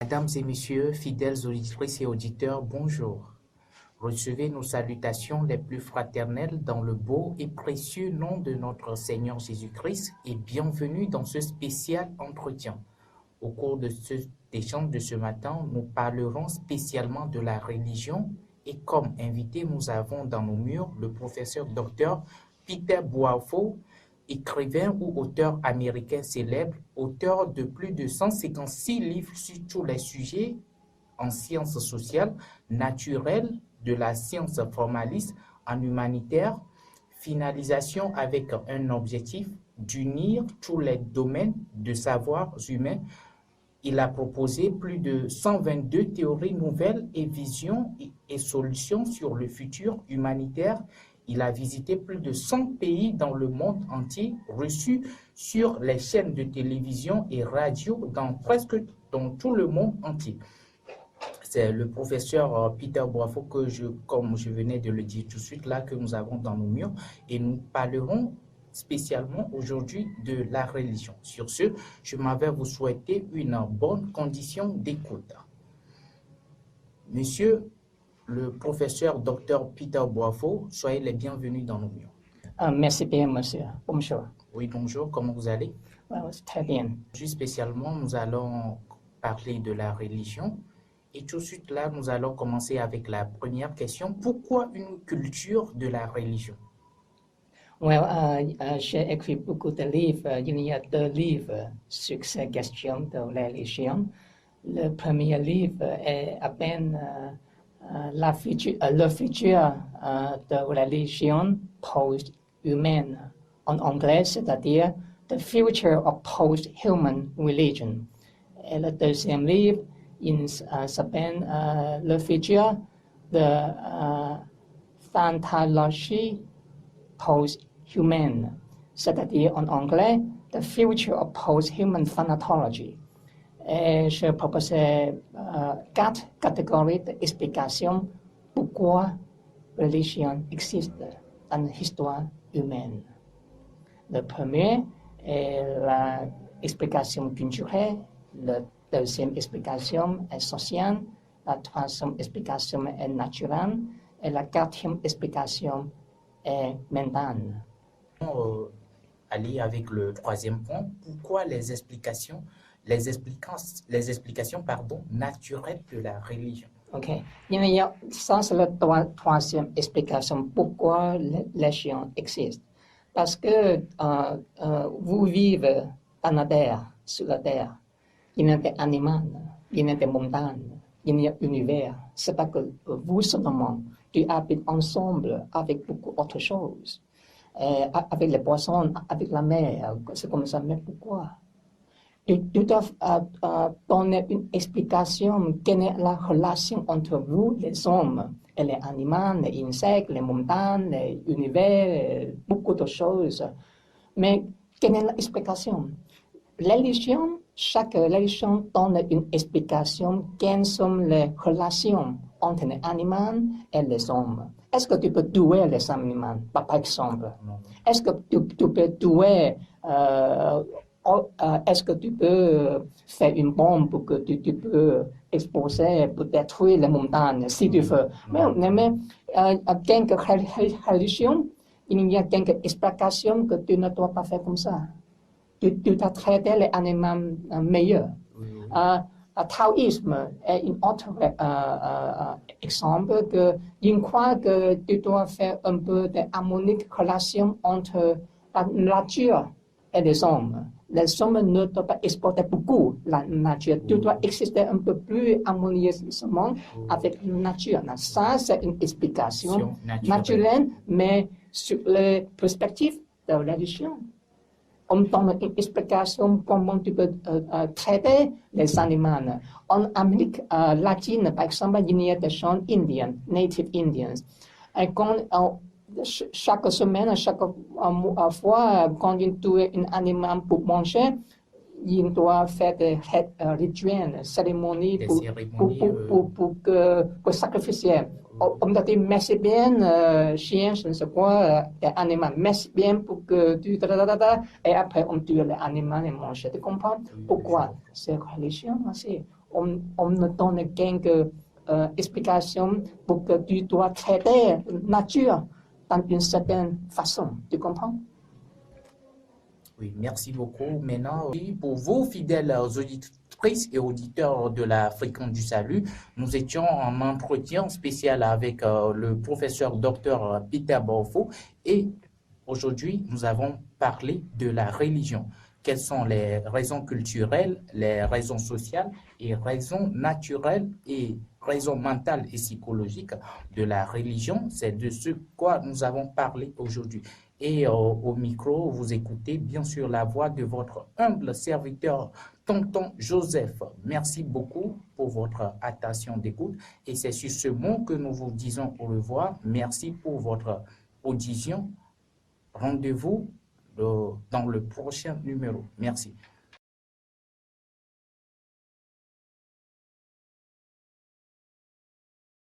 Mesdames et messieurs, fidèles auditrices et auditeurs, bonjour. Recevez nos salutations les plus fraternelles dans le beau et précieux nom de notre Seigneur Jésus-Christ et bienvenue dans ce spécial entretien. Au cours de cet échange de ce matin, nous parlerons spécialement de la religion et comme invité, nous avons dans nos murs le professeur Dr Peter Boafo, écrivain ou auteur américain célèbre, auteur de plus de 156 livres sur tous les sujets en sciences sociales, naturelles, de la science formaliste, en humanitaire, finalisation avec un objectif d'unir tous les domaines de savoirs humains. Il a proposé plus de 122 théories nouvelles et visions et solutions sur le futur humanitaire. Il a visité plus de 100 pays dans le monde entier, reçu sur les chaînes de télévision et radio dans tout le monde entier. C'est le professeur Peter Boafo comme je venais de le dire tout de suite là, que nous avons dans nos murs et nous parlerons spécialement aujourd'hui de la religion. Sur ce, je m'en vais vous souhaiter une bonne condition d'écoute. Monsieur le professeur Dr Peter Boafo, soyez les bienvenus dans nos murs. Merci bien, monsieur. Bonjour. Oui, bonjour, comment vous allez? Très bien. Plus spécialement, nous allons parler de la religion. Et tout de suite là, nous allons commencer avec la première question. Pourquoi une culture de la religion? J'ai écrit beaucoup de livres. Il y a 2 livres sur cette question de religion. Le premier livre est à peine le futur de religion post-humaine en anglais, c'est-à-dire The Future of Post-Human Religion. Et le deuxième livre s'appelle Le futur de Thanatology Post-Human, c'est-à-dire en anglais The Future of Post-Human Thanatology. Et je proposais 4 catégories d'explications pourquoi la religion existe dans l'histoire humaine. Le premier est l'explication culturelle, la deuxième explication est sociale, la troisième explication est naturelle et la quatrième explication est mentale. Aller avec le troisième point, pourquoi les explications naturelles de la religion? Ok. Ça, c'est la troisième explication pourquoi la religion existe. Parce que vous vivez dans la terre, sur la terre. Il y a des animaux, il y a des montagnes, il y a l'univers. C'est pas que vous seulement, tu habites ensemble avec beaucoup d'autres choses. Avec les poissons, avec la mer, c'est comme ça. Mais pourquoi? Tu dois donner une explication. Quelle est la relation entre vous, les hommes, et les animaux, les insectes, les montagnes, l'univers, beaucoup de choses. Mais quelle est l'explication? Chaque religion donne une explication. Quelles sont les relations entre les animaux et les hommes? Est-ce que tu peux tuer les animaux, par exemple? Est-ce que tu peux tuer... est-ce que tu peux faire une bombe pour que tu peux exposer, pour détruire les montagnes, si tu veux? Mais quelques religions, il y a quelques explications que tu ne dois pas faire comme ça. Tu dois traiter les animaux meilleurs. Le taoïsme est un autre exemple qu'il croit que tu dois faire un peu d'harmonique relation entre la nature et les hommes. Les hommes ne doivent pas exploiter beaucoup la nature. Tu dois exister un peu plus harmonieusement avec la nature. Ça, c'est une explication naturelle, mais sur les perspectives de la religion. On donne une explication comment tu peux traiter les animaux. En Amérique latine, par exemple, il y a des gens indiens, native Indians. Et quand chaque semaine, chaque fois, quand ils tuent un animal pour manger, ils doivent faire des rituels, cérémonies pour sacrifier. On doit dire merci bien, chien, je ne sais quoi, animal, merci bien pour que tu... Et après, on tue les animaux et mange. Tu comprends pourquoi? C'est religion aussi. on me donne quelques explications pour que tu dois traiter la nature dans une certaine façon. Tu comprends? Oui, merci beaucoup. Maintenant, pour vous, fidèles auditrices et auditeurs de la Fréquence du Salut, nous étions en entretien spécial avec le professeur Dr Peter Borfo et aujourd'hui, nous avons parlé de la religion. Quelles sont les raisons culturelles, les raisons sociales et raisons naturelles et raisons mentales et psychologiques de la religion? C'est de ce quoi nous avons parlé aujourd'hui. Et au micro, vous écoutez bien sûr la voix de votre humble serviteur, Tonton Joseph. Merci beaucoup pour votre attention d'écoute. Et c'est sur ce mot que nous vous disons au revoir. Merci pour votre audition. Rendez-vous dans le prochain numéro. Merci.